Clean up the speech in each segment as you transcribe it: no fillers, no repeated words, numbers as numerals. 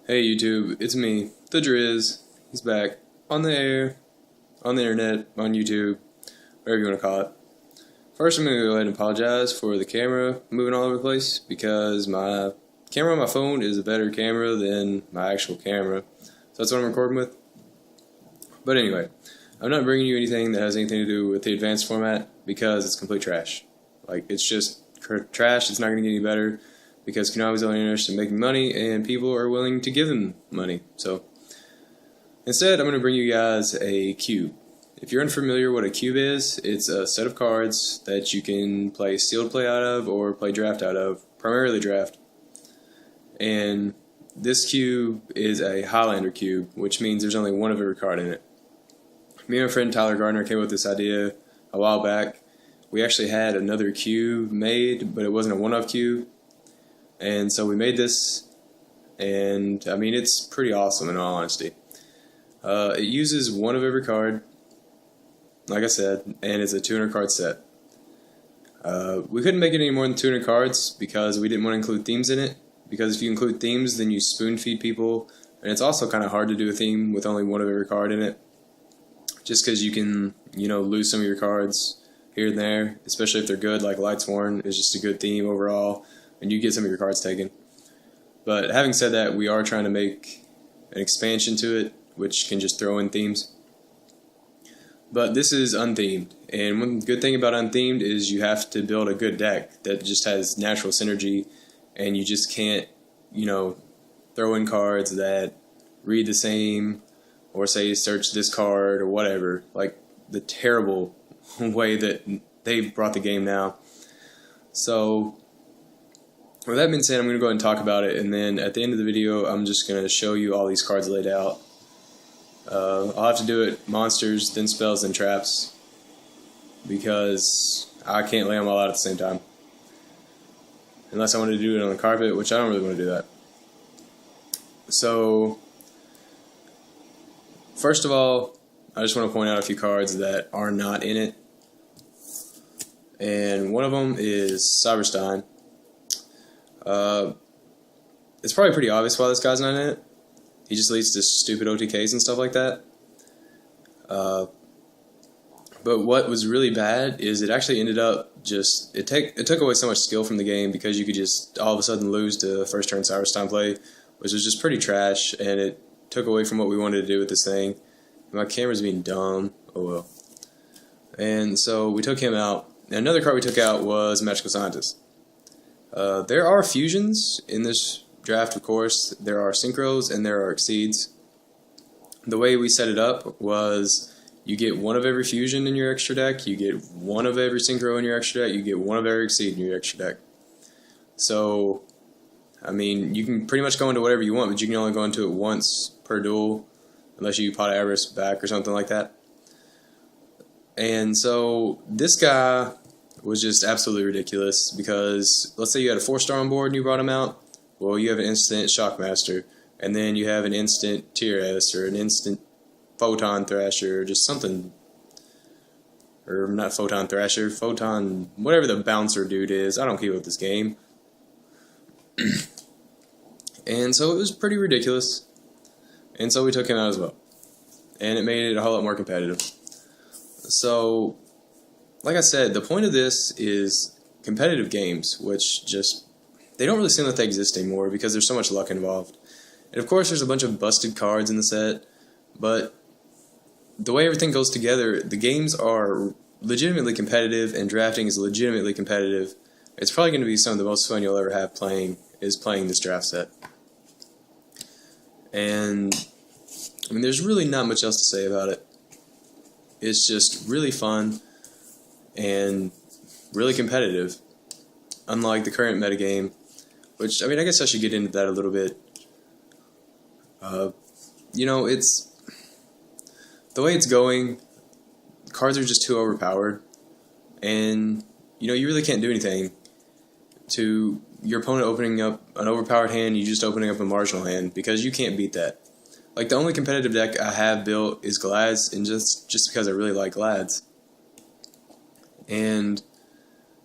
Hey YouTube, it's me, the Driz. He's back on the air, on the internet, on YouTube, whatever you want to call it. First, I'm going to go ahead and apologize for the camera moving all over the place because my camera on my phone is a better camera than my actual camera. So that's what I'm recording with. But anyway, I'm not bringing you anything that has anything to do with the advanced format because it's complete trash. Like, it's just trash. It's not going to get any better. Because Konami's only interested in making money, and people are willing to give them money. So, instead, I'm going to bring you guys a cube. If you're unfamiliar what a cube is, it's a set of cards that you can play sealed play out of or play draft out of, primarily draft. And this cube is a Highlander cube, which means there's only one of every card in it. Me and my friend Tyler Gardner came up with this idea a while back. We actually had another cube made, but it wasn't a one-off cube. And so we made this, and I mean, it's pretty awesome in all honesty. It uses one of every card, like I said, and it's a 200 card set. We couldn't make it any more than 200 cards because we didn't want to include themes in it, because if you include themes then you spoon feed people, and it's also kind of hard to do a theme with only one of every card in it, just because you can, lose some of your cards here and there, especially if they're good, like Lightsworn is just a good theme overall. And you get some of your cards taken. But having said that, we are trying to make an expansion to it, which can just throw in themes. But this is unthemed, and one good thing about unthemed is you have to build a good deck that just has natural synergy, and you just can't, throw in cards that read the same, or say search this card, or whatever. Like the terrible way that they've brought the game now. So, with that being said, I'm going to go ahead and talk about it, and then at the end of the video, I'm just going to show you all these cards laid out. I'll have to do it monsters, then spells, then traps, because I can't lay them all out at the same time. Unless I want to do it on the carpet, which I don't really want to do that. So, first of all, I just want to point out a few cards that are not in it. And one of them is Cyberstein. It's probably pretty obvious why this guy's not in it. He just leads to stupid OTKs and stuff like that. But what was really bad is it actually ended up it took away so much skill from the game because you could just all of a sudden lose to first turn Cyberstein play, which was just pretty trash, and it took away from what we wanted to do with this thing. My camera's being dumb. Oh well. And so we took him out. And another card we took out was Magical Scientist. There are fusions in this draft, of course. There are synchros and there are exceeds. The way we set it up was you get one of every fusion in your extra deck, you get one of every synchro in your extra deck, you get one of every exceed in your extra deck. So, I mean, you can pretty much go into whatever you want, but you can only go into it once per duel, unless you pot Avarice back or something like that. And so, this guy was just absolutely ridiculous because let's say you had a 4-star on board and you brought him out. Well, you have an instant Shockmaster, and then you have an instant Tier S or an instant Photon Thrasher, or just something, or not Photon Thrasher, Photon, whatever the bouncer dude is. I don't keep with this game. And so it was pretty ridiculous, and so we took him out as well, and it made it a whole lot more competitive. So, like I said, the point of this is competitive games, which they don't really seem like they exist anymore because there's so much luck involved. And of course there's a bunch of busted cards in the set, but the way everything goes together, the games are legitimately competitive and drafting is legitimately competitive. It's probably going to be some of the most fun you'll ever have playing this draft set. And, I mean, there's really not much else to say about it. It's just really fun and really competitive, unlike the current metagame, which, I mean, I guess I should get into that a little bit. It's the way it's going, cards are just too overpowered, and, you really can't do anything to your opponent opening up an overpowered hand, you just opening up a marginal hand, because you can't beat that. Like, the only competitive deck I have built is Glads, and just because I really like Glads. And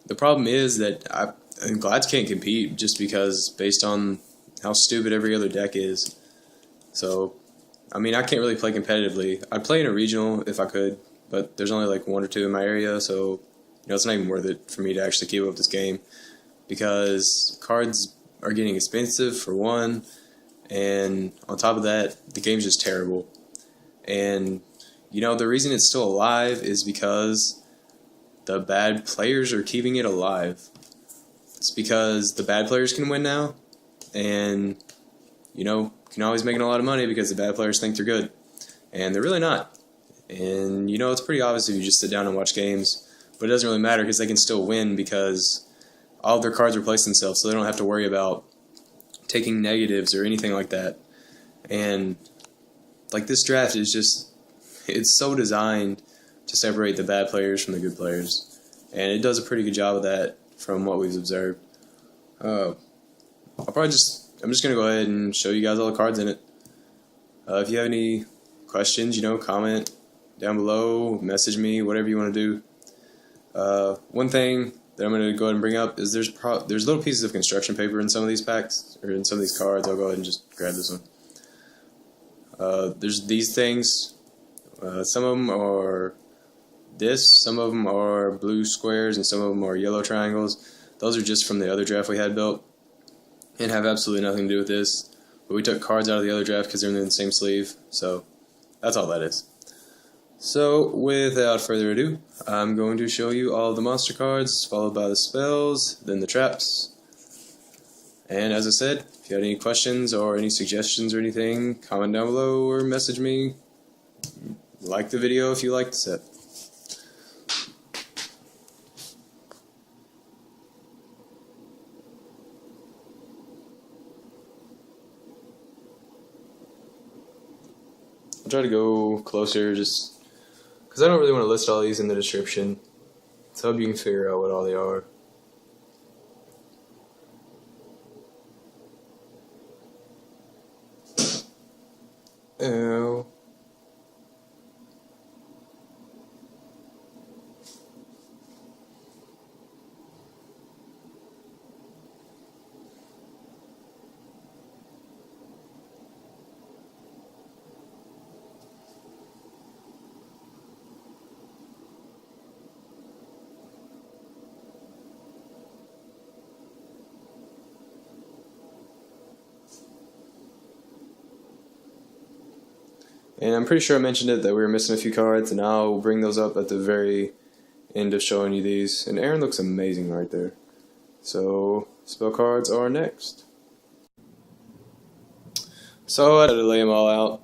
the problem is that Glads can't compete just because based on how stupid every other deck is. So, I mean, I can't really play competitively. I'd play in a regional if I could, but there's only like 1 or 2 in my area, so it's not even worth it for me to actually keep up this game because cards are getting expensive for one, and on top of that, the game's just terrible. And the reason it's still alive is because the bad players are keeping it alive. It's because the bad players can win now, and can always make a lot of money because the bad players think they're good, and they're really not. And it's pretty obvious if you just sit down and watch games, but it doesn't really matter because they can still win because all of their cards replace themselves, so they don't have to worry about taking negatives or anything like that. And like this draft is it's so designed to separate the bad players from the good players, and it does a pretty good job of that from what we've observed. I'm just gonna go ahead and show you guys all the cards in it. If you have any questions, comment down below, message me, whatever you want to do. One thing that I'm going to go ahead and bring up is there's little pieces of construction paper in some of these packs, or in some of these cards. I'll go ahead and just grab this one. There's these things. Some of them are some of them are blue squares, and some of them are yellow triangles. Those are just from the other draft we had built and have absolutely nothing to do with this. But we took cards out of the other draft because they're in the same sleeve, so that's all that is. So, without further ado, I'm going to show you all of the monster cards, followed by the spells, then the traps. And as I said, if you have any questions or any suggestions or anything, comment down below or message me. Like the video if you like the set. I'll try to go closer just because I don't really want to list all these in the description, so I hope you can figure out what all they are. Ow. And I'm pretty sure I mentioned it that we were missing a few cards, and I'll bring those up at the very end of showing you these. And Aaron looks amazing right there. So, spell cards are next. So I had to lay them all out,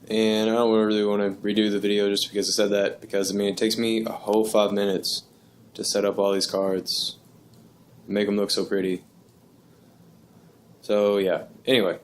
and I don't really want to redo the video just because I said that, because it takes me a whole 5 minutes to set up all these cards and make them look so pretty. So yeah, anyway.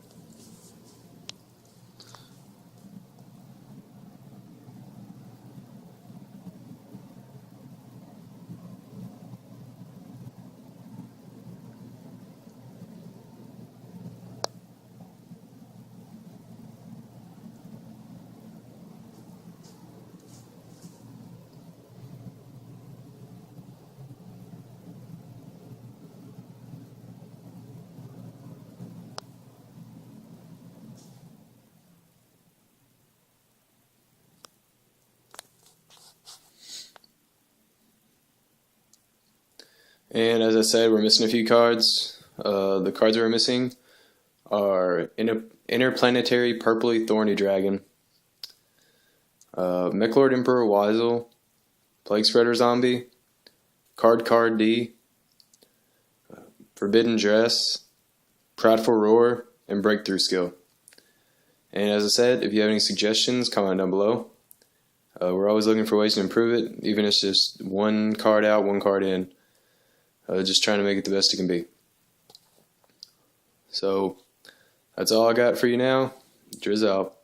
And as I said, we're missing a few cards. The cards we're missing are Interplanetarypurplythorny Dragon, Meklord Emperor Wisel, Plaguespreader Zombie, Cardcar D, Forbidden Dress, Prideful Roar, and Breakthrough Skill. And as I said, if you have any suggestions, comment down below. We're always looking for ways to improve it, even if it's just one card out, one card in. Just trying to make it the best it can be. So, that's all I got for you now. Driz out.